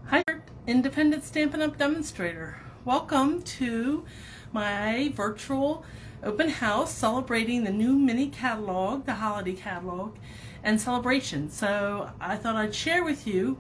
Hi, independent Stampin' Up demonstrator. Welcome to my virtual open house celebrating the new mini catalog, the holiday catalog, and celebration. So I thought I'd share with you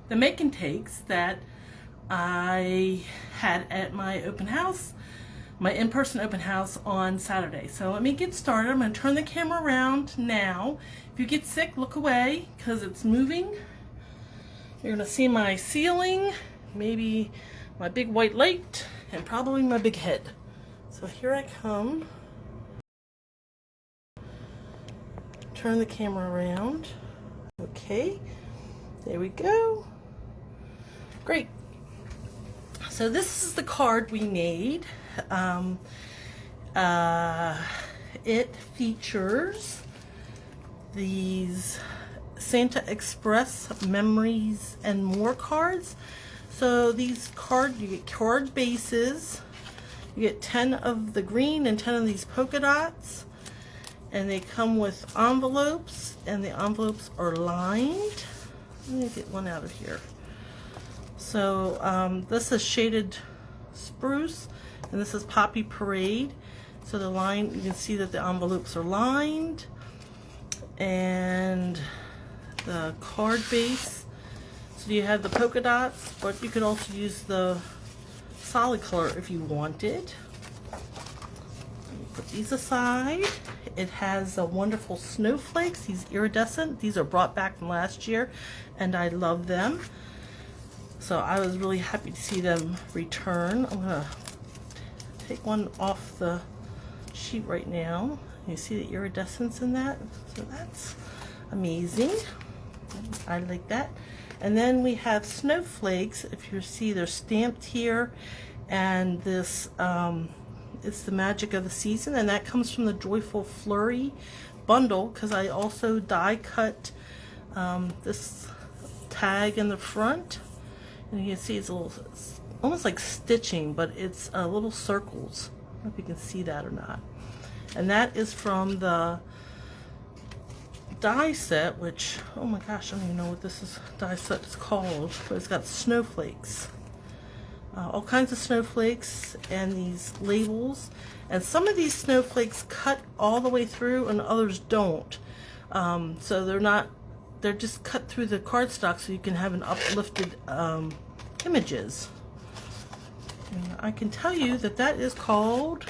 the make and takes that I had at my open house, my in-person open house on Saturday. So let me get started. I'm going to turn the camera around now. If you get sick, look away because it's moving. You're going to see my ceiling, maybe my big white light, and probably my big head. So here I come. Turn the camera around. Okay, there we go. Great. So this is the card we made. It features these Santa Express Memories and More cards. So these cards, you get card bases. You get 10 of the green and 10 of these polka dots. And they come with envelopes, and the envelopes are lined. Let me get one out of here. So this is Shaded Spruce, and this is Poppy Parade. So the line, you can see that the envelopes are lined. And the card base, so you have the polka dots, but you could also use the solid color if you wanted. Put these aside. It has a wonderful snowflakes, these iridescent. These are brought back from last year and I love them, so I was really happy to see them return. I'm gonna take one off the sheet right now. You see the iridescence in that, so that's amazing. I like that. And then we have snowflakes. If you see, they're stamped here, and this it's the magic of the season, and that comes from the Joyful Flurry bundle, because I also die cut this tag in the front, and you can see it's a little, it's almost like stitching, but it's little circles. I don't know if you can see that or not. And that is from the die set, which, oh my gosh, I don't even know what this is die set is called, but it's got snowflakes, all kinds of snowflakes, and these labels. And some of these snowflakes cut all the way through and others don't, so they're just cut through the cardstock, so you can have an uplifted images. And I can tell you that that is called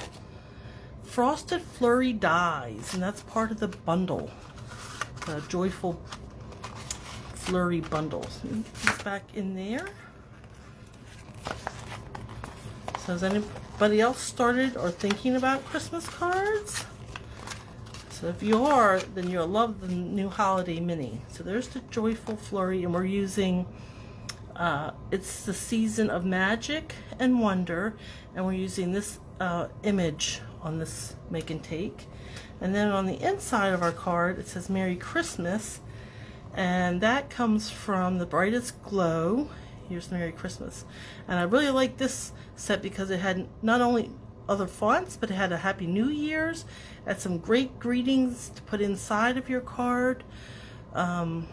Frosted Flurry dies, and that's part of the bundle, the Joyful Flurry bundles. It's back in there. So has anybody else started or thinking about Christmas cards? So if you are, then you'll love the new holiday mini. So there's the Joyful Flurry, and we're using, it's the season of magic and wonder, and we're using this image on this make and take. And then on the inside of our card it says Merry Christmas, and that comes from the Brightest Glow. Here's Merry Christmas. And I really like this set because it had not only other fonts, but it had a Happy New Year's, had some great greetings to put inside of your card, all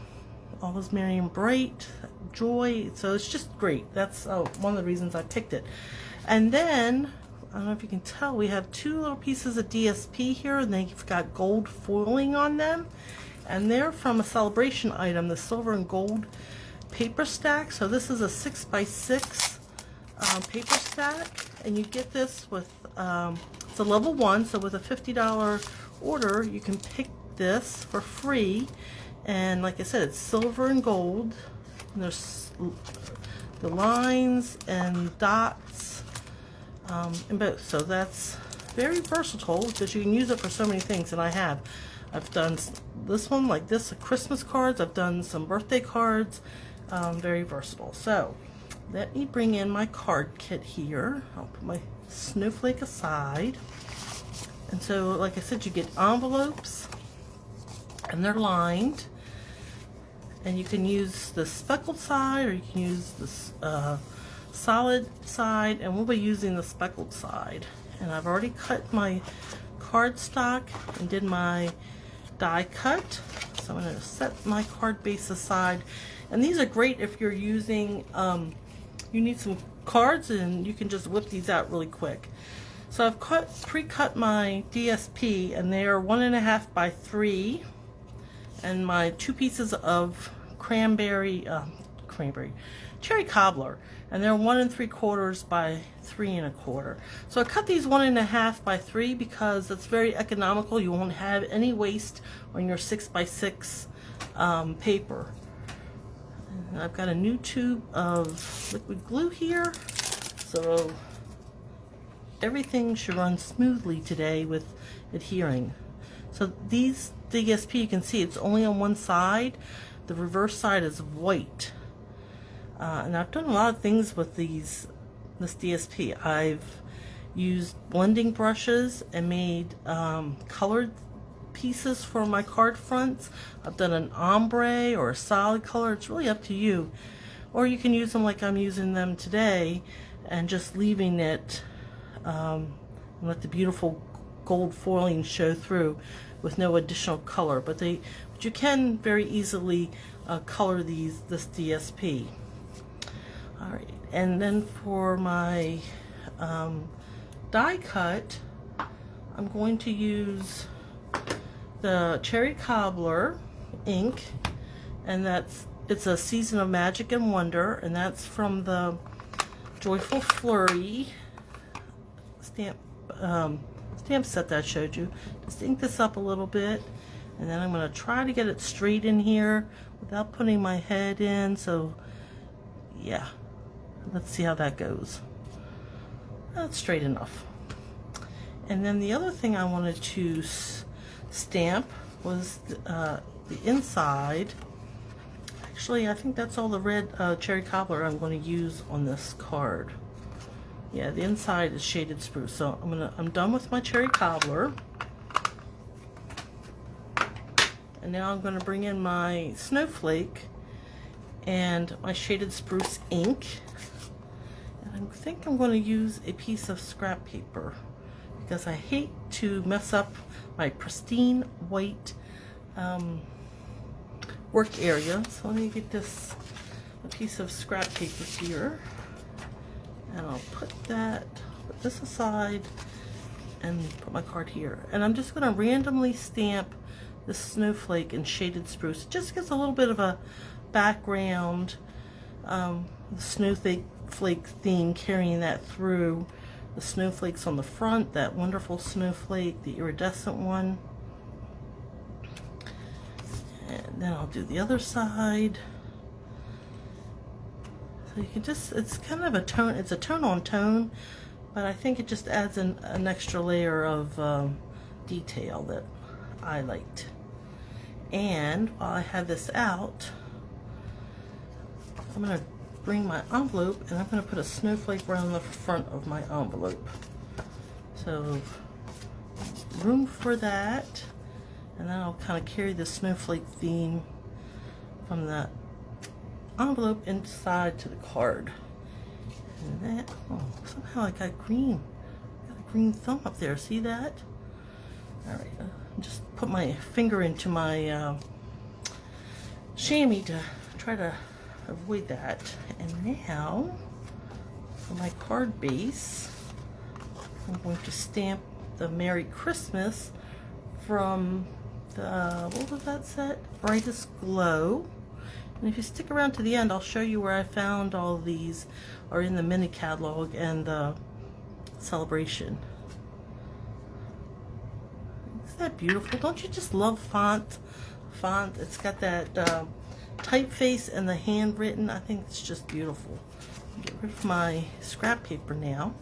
those merry and bright, joy. So it's just great. That's one of the reasons I picked it. And then, I don't know if you can tell, we have two little pieces of DSP here, and they've got gold foiling on them, and they're from a celebration item, the silver and gold paper stack. So this is a 6x6 paper stack, and you get this with it's a level 1, so with a $50 order you can pick this for free. And like I said, it's silver and gold, and there's the lines and dots in both, so that's very versatile because you can use it for so many things. And I've done this one like this, Christmas cards, I've done some birthday cards, very versatile. So let me bring in my card kit here. I'll put my snowflake aside. And so like I said, you get envelopes, and they're lined, and you can use the speckled side or you can use this solid side, and we'll be using the speckled side. And I've already cut my cardstock and did my die cut, so I'm going to set my card base aside And these are great if you're using, you need some cards and you can just whip these out really quick. So I've pre-cut my DSP, and they are 1.5 by 3, and my 2 pieces of cherry cobbler, and they're 1 3/4 by 3 1/4. So I cut these 1.5 by 3 because it's very economical. You won't have any waste on your 6 by 6 paper. And I've got a new tube of liquid glue here, so everything should run smoothly today with adhering. So these DSP, you can see it's only on one side. The reverse side is white. And I've done a lot of things with this DSP. I've used blending brushes and made colored pieces for my card fronts. I've done an ombre or a solid color. It's really up to you. Or you can use them like I'm using them today and just leaving it and let the beautiful gold foiling show through with no additional color. But you can very easily color this DSP. All right, and then for my die cut, I'm going to use the cherry cobbler ink, and it's a Season of Magic and Wonder, and that's from the Joyful Flurry stamp set that I showed you. Just ink this up a little bit, and then I'm going to try to get it straight in here without putting my head in. So yeah, let's see how that goes. That's straight enough. And then the other thing I wanted to stamp was the inside. Actually, I think that's all the red cherry cobbler I'm going to use on this card. Yeah, the inside is shaded spruce. So I'm done with my cherry cobbler. And now I'm going to bring in my snowflake and my shaded spruce ink. And I think I'm going to use a piece of scrap paper because I hate to mess up my pristine white work area. So let me get a piece of scrap paper here. And I'll put this aside and put my card here. And I'm just going to randomly stamp this snowflake in shaded spruce. It just gives a little bit of a background, the snowflake theme, carrying that through. The snowflakes on the front, that wonderful snowflake, the iridescent one. And then I'll do the other side. So you can just, it's kind of a tone, it's a tone on tone, but I think it just adds an extra layer of detail that I liked. And while I have this out, I'm going to bring my envelope and I'm going to put a snowflake around the front of my envelope. So room for that, and then I'll kind of carry the snowflake theme from the envelope inside to the card. And that, oh, somehow I got a green thumb up there. See that? All right, just put my finger into my chamois to try to avoid that. And now for my card base, I'm going to stamp the Merry Christmas from the, what was that set? Brightest Glow. And if you stick around to the end, I'll show you where I found all of these are in the mini catalog and the celebration. Isn't that beautiful? Don't you just love font? It's got that typeface and the handwritten. I think it's just beautiful. Get rid of my scrap paper now,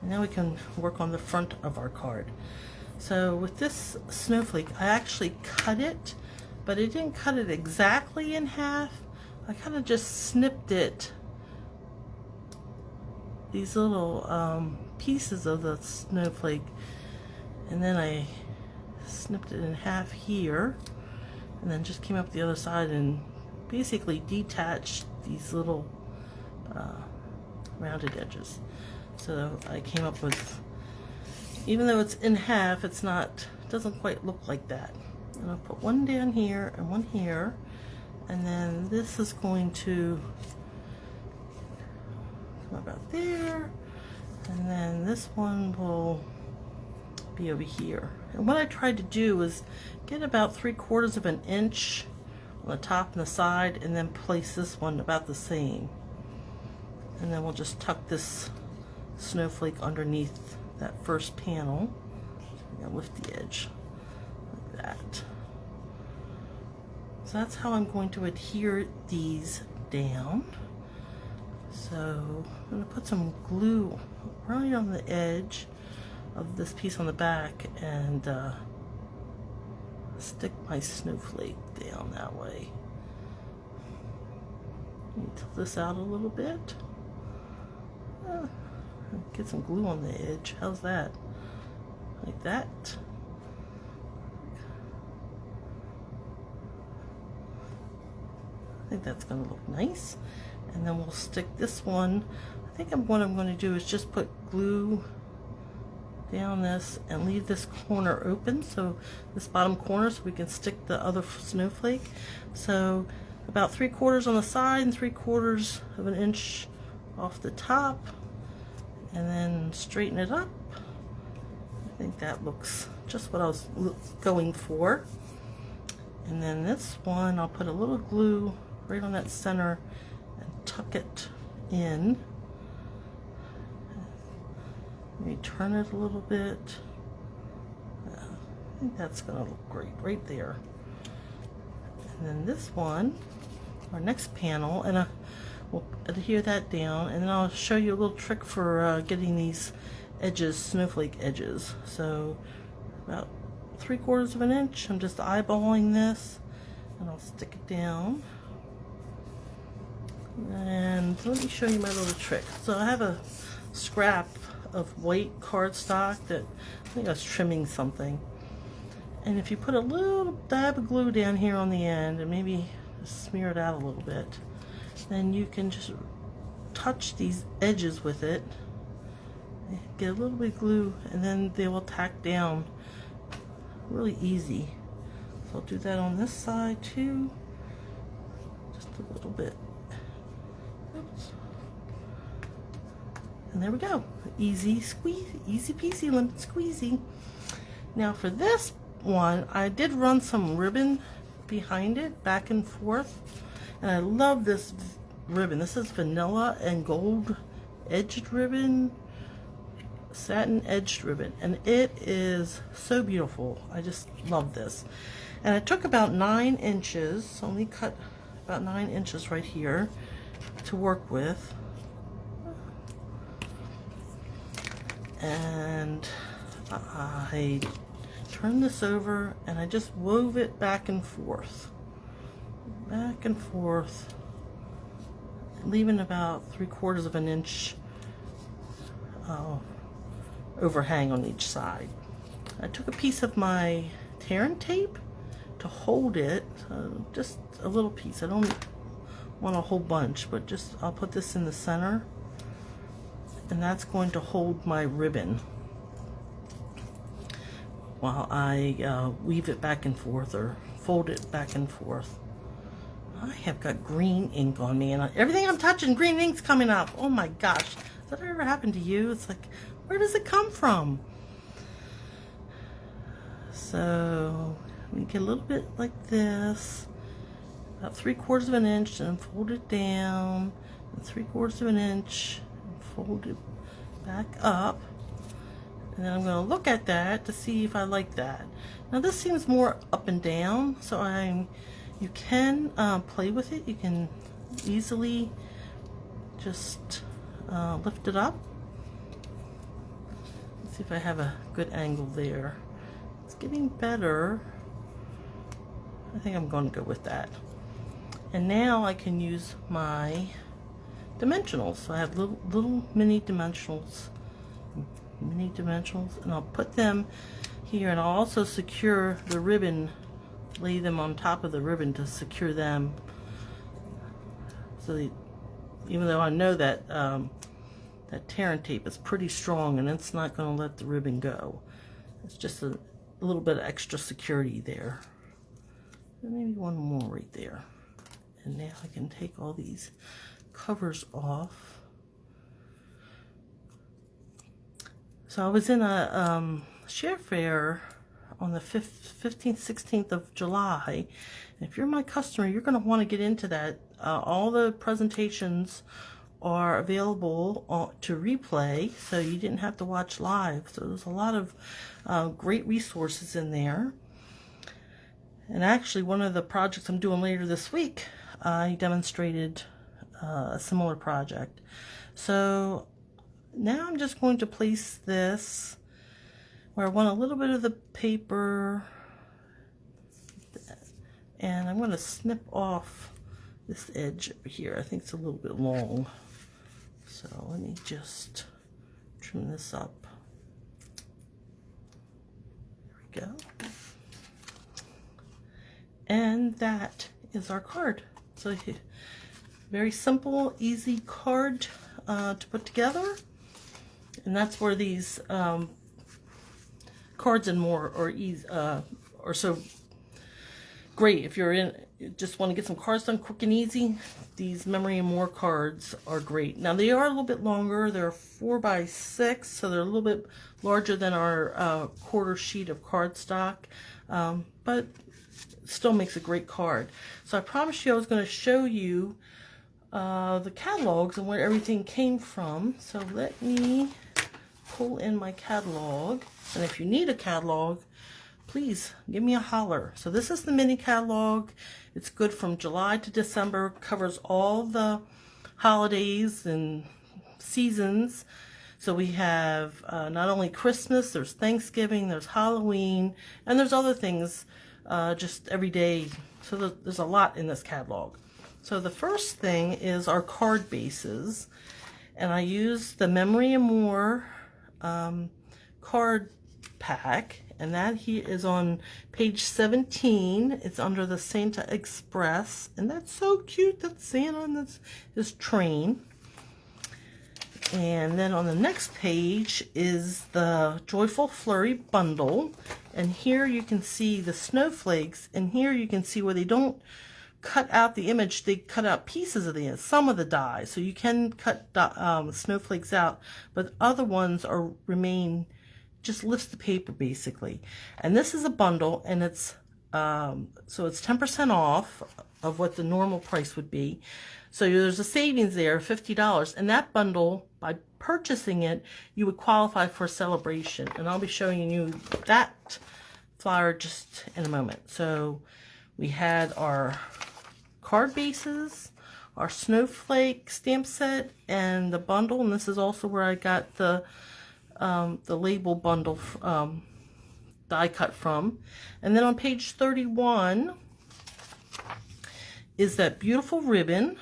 and now we can work on the front of our card. So with this snowflake, I actually cut it, but I didn't cut it exactly in half. I kind of just snipped it, these little pieces of the snowflake, and then I snipped it in half here, and then just came up the other side and basically detached these little rounded edges. So I came up with, even though it's in half, it doesn't quite look like that. And I'll put one down here and one here, And then this is going to come about there. And then this one will be over here. And what I tried to do was get about 3/4 of an inch on the top and the side, and then place this one about the same. And then we'll just tuck this snowflake underneath that first panel. I'm gonna lift the edge like that. So that's how I'm going to adhere these down. So I'm going to put some glue right on the edge of this piece on the back and stick my snowflake down that way. Let me tilt this out a little bit. Get some glue on the edge. How's that? Like that. I think that's going to look nice. And then we'll stick this one. I think what I'm going to do is just put glue down this and leave this corner open, so this bottom corner, so we can stick the other snowflake. So about 3/4 on the side and 3/4 of an inch off the top, and then straighten it up. I think that looks just what I was going for. And then this one, I'll put a little glue right on that center and tuck it in. Let me turn it a little bit. I think that's gonna look great right there. And then this one, our next panel, and we'll adhere that down, and then I'll show you a little trick for getting these edges, snowflake edges. So about 3/4 of an inch, I'm just eyeballing this, and I'll stick it down. And let me show you my little trick. So I have a scrap of white cardstock that I think I was trimming something. And if you put a little dab of glue down here on the end and maybe smear it out a little bit, then you can just touch these edges with it, get a little bit of glue, and then they will tack down really easy. So I'll do that on this side too, just a little bit. Oops. And there we go. Easy squeeze, easy peasy, lemon squeezy. Now for this one, I did run some ribbon behind it, back and forth. And I love this ribbon. This is vanilla and gold edged ribbon, satin edged ribbon. And it is so beautiful. I just love this. And I took about 9 inches, so only cut about 9 inches right here to work with. And I turned this over and I just wove it back and forth, leaving about 3/4 of an inch overhang on each side. I took a piece of my tear and tape to hold it, just a little piece. I don't want a whole bunch, but just I'll put this in the center. And that's going to hold my ribbon while I weave it back and forth or fold it back and forth. I have got green ink on me, and everything I'm touching, green ink's coming up. Oh my gosh, has that ever happened to you? It's like, where does it come from? So we get a little bit like this, about 3/4 of an inch, and fold it down, and 3/4 of an inch. Fold it back up, and then I'm going to look at that to see if I like that. Now this seems more up and down, so you can play with it. You can easily just lift it up. Let's see if I have a good angle there. It's getting better. I think I'm going to go with that. And now I can use my dimensionals. So I have little mini dimensionals, and I'll put them here, and I'll also secure the ribbon, lay them on top of the ribbon to secure them. So even though I know that that tear and tape is pretty strong and it's not going to let the ribbon go, it's just a little bit of extra security there. And maybe one more right there. And now I can take all these covers off. So I was in a share fair on the 15th, 16th of July. And if you're my customer, you're going to want to get into that. All the presentations are available to replay, so you didn't have to watch live. So there's a lot of great resources in there. And actually, one of the projects I'm doing later this week, I demonstrated a similar project. So now I'm just going to place this where I want a little bit of the paper, and I'm going to snip off this edge over here. I think it's a little bit long. So let me just trim this up. There we go. And that is our card. So very simple, easy card to put together. And that's where these cards and more are so great. If you just want to get some cards done quick and easy, these Memory and More cards are great. Now they are a little bit longer. They're 4x6, so they're a little bit larger than our quarter sheet of cardstock, but still makes a great card. So I promised you I was going to show you the catalogs and where everything came from. So let me pull in my catalog, and if you need a catalog, please give me a holler. So this is the mini catalog. It's good from July to December, covers all the holidays and seasons. So we have not only Christmas, there's Thanksgiving, there's Halloween, and there's other things just every day. So there's a lot in this catalog. So the first thing is our card bases, and I use the Memory and More card pack, and that here is on page 17. It's under the Santa Express, and that's so cute. That's Santa on this train. And then on the next page is the Joyful Flurry bundle, and here you can see the snowflakes, and here you can see where they don't cut out the image, they cut out pieces of some of the die, so you can cut snowflakes out, but other ones remain, just lifts the paper basically. And this is a bundle, and it's so it's 10% off of what the normal price would be. So there's a savings there, $50, and that bundle, by purchasing it, you would qualify for a celebration, and I'll be showing you that flyer just in a moment. So we had our card bases, our snowflake stamp set, and the bundle, and this is also where I got the label bundle die cut from. And then on page 31 is that beautiful ribbon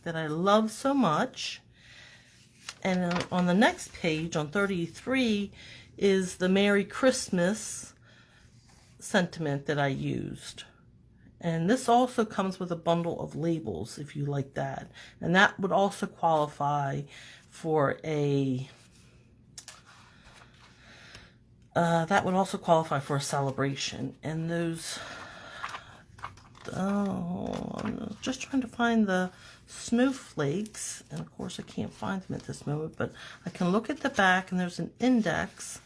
that I love so much. And on the next page, on 33, is the Merry Christmas sentiment that I used. And this also comes with a bundle of labels if you like that. And that would also qualify for a celebration. And those, I'm just trying to find the snowflakes, and of course I can't find them at this moment, but I can look at the back, and there's an index,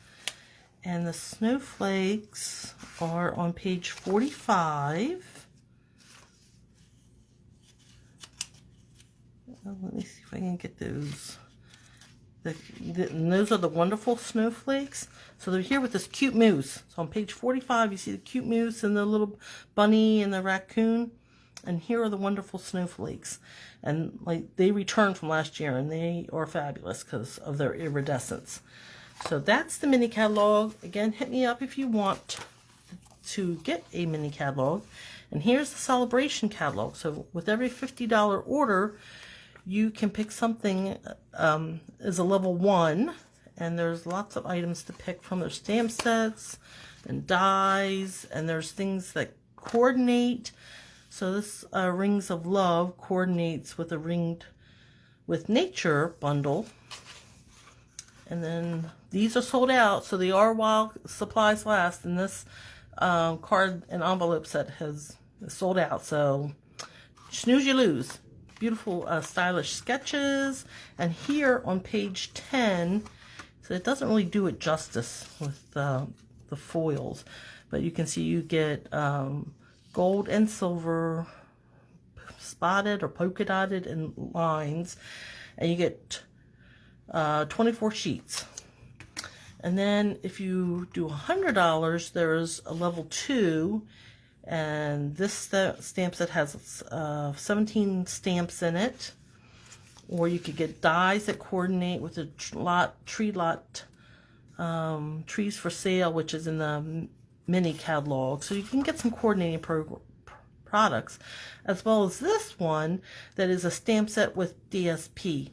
and the snowflakes are on page 45. Let me see if I can get those. And those are the wonderful snowflakes. So they're here with this cute moose. So on page 45, you see the cute moose and the little bunny and the raccoon. And here are the wonderful snowflakes. And like they returned from last year, and they are fabulous because of their iridescence. So that's the mini catalog. Again, hit me up if you want to get a mini catalog. And here's the celebration catalog. So with every $50 order, you can pick something as a level 1, and there's lots of items to pick from. There's stamp sets and dies, and there's things that coordinate. So this Rings of Love coordinates with a Ringed with Nature bundle. And then these are sold out, so they are while supplies last. And this card and envelope set is sold out. So Snooze You Lose. Beautiful, stylish sketches. And here on page 10, so it doesn't really do it justice with the foils, but you can see you get gold and silver spotted or polka dotted in lines, and you get 24 sheets. And then if you do $100, there's a level 2, and this stamp set has 17 stamps in it. Or you could get dies that coordinate with the tree lot, Trees for Sale, which is in the mini catalog. So you can get some coordinating products, as well as this one that is a stamp set with DSP.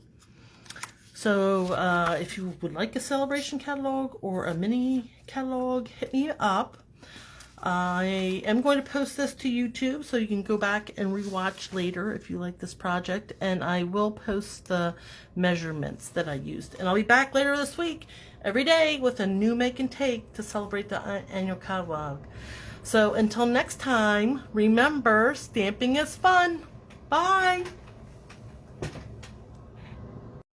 So if you would like a celebration catalog or a mini catalog, hit me up. I am going to post this to YouTube, so you can go back and rewatch later if you like this project, and I will post the measurements that I used. And I'll be back later this week, every day, with a new make and take to celebrate the annual catalog. So until next time, remember, stamping is fun. Bye!